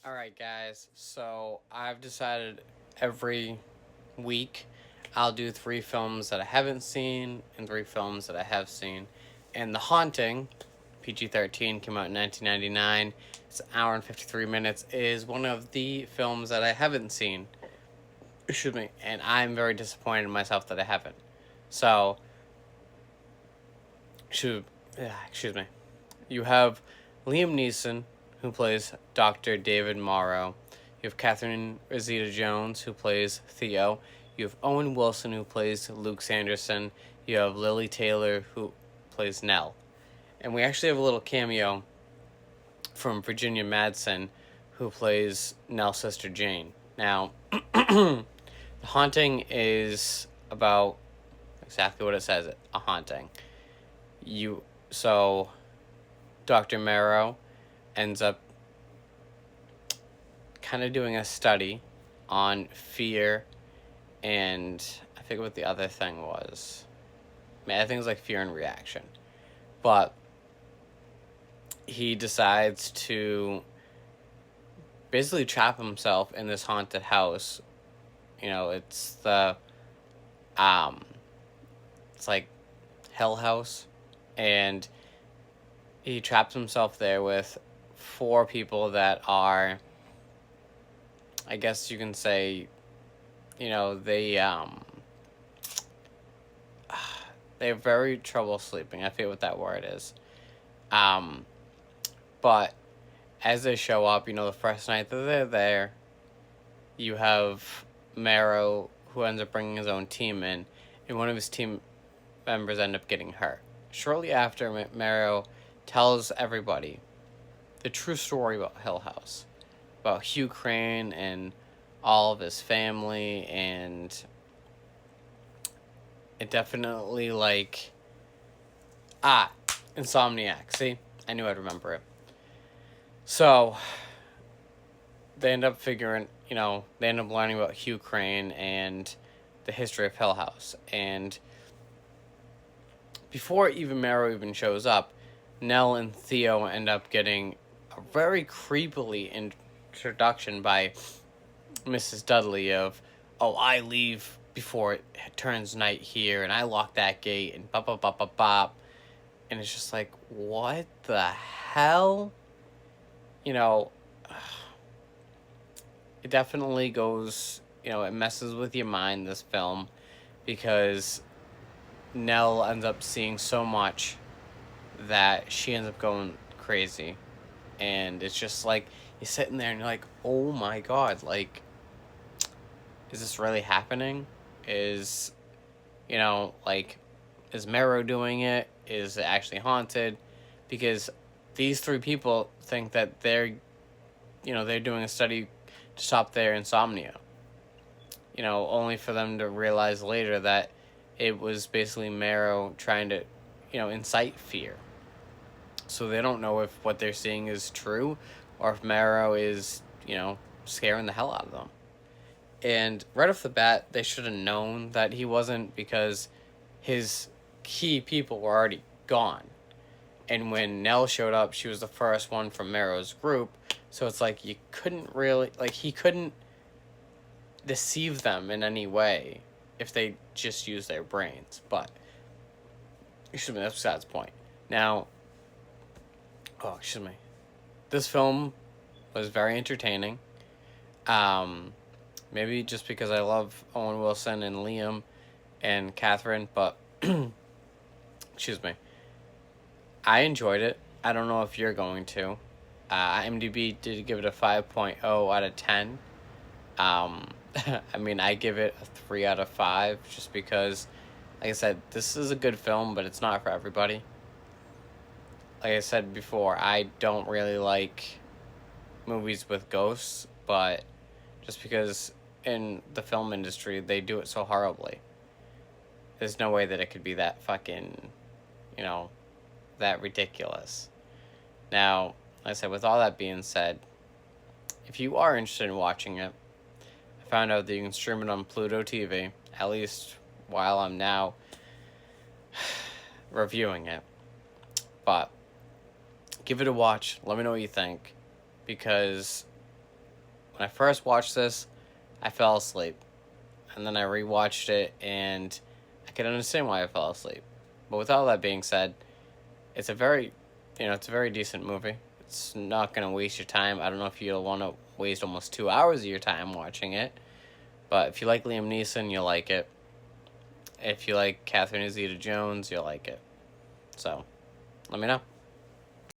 All right, guys. So I've decided every week I'll do three films that I haven't seen and three films that I have seen. And The Haunting, PG-13, came out in 1999. It's an hour and 53 minutes. Is one of the films that I haven't seen. Excuse me. And I'm very disappointed in myself that I haven't. So, excuse, excuse me. You have Liam Neeson, who plays Dr. David Morrow. You have Catherine Rosita Jones, who plays Theo. You have Owen Wilson, who plays Luke Sanderson. You have Lily Taylor, who plays Nell. And we actually have a little cameo from Virginia Madsen, who plays Nell's sister Jane. Now, The Haunting is about exactly what it says, a haunting. So Dr. Morrow ends up kind of doing a study on fear, and I forget what the other thing was. I think it was like fear and reaction. But he decides to basically trap himself in this haunted house. It's it's like Hell House, and he traps himself there with four people that are, I guess you can say, they they have very trouble sleeping. I forget what that word is. But as they show up, the first night that they're there, you have Marrow, who ends up bringing his own team in, and one of his team members end up getting hurt. Shortly after, Marrow tells everybody the true story about Hill House, about Hugh Crane and all of his family, and it definitely Insomniac. See, I knew I'd remember it. So they end up they end up learning about Hugh Crane and the history of Hill House. And before even Marrow even shows up, Nell and Theo end up getting a very creepily introduction by Mrs. Dudley of, oh, I leave before it turns night here, and I lock that gate, and bop, bop, bop, bop, bop. And it's just like, what the hell? It definitely goes, it messes with your mind, this film, because Nell ends up seeing so much that she ends up going crazy. And it's just like, you're sitting there and you're like, oh my god, is this really happening? Is, is Marrow doing it? Is it actually haunted? Because these three people think that they're doing a study to stop their insomnia. Only for them to realize later that it was basically Marrow trying to, incite fear. So they don't know if what they're seeing is true or if Marrow is, scaring the hell out of them. And right off the bat, they should have known that he wasn't, because his key people were already gone. And when Nell showed up, she was the first one from Marrow's group. So it's like you couldn't really, he couldn't deceive them in any way if they just used their brains. But, excuse me, that's besides the point. Now, this film was very entertaining. Maybe just because I love Owen Wilson and Liam and Catherine, but excuse me. I enjoyed it. I don't know if you're going to. IMDb did give it a 5.0 out of 10. I give it a 3 out of 5 just because, like I said, this is a good film, but it's not for everybody. Like I said before, I don't really like movies with ghosts, but just because in the film industry they do it so horribly, there's no way that it could be that fucking, that ridiculous. Now, like I said, with all that being said, if you are interested in watching it, I found out that you can stream it on Pluto TV, at least while I'm now reviewing it. But give it a watch. Let me know what you think, because when I first watched this, I fell asleep. And then I rewatched it, and I could understand why I fell asleep. But with all that being said, it's a very, it's a very decent movie. It's not going to waste your time. I don't know if you'll want to waste almost 2 hours of your time watching it. But if you like Liam Neeson, you'll like it. If you like Catherine Zeta-Jones, you'll like it. So, let me know.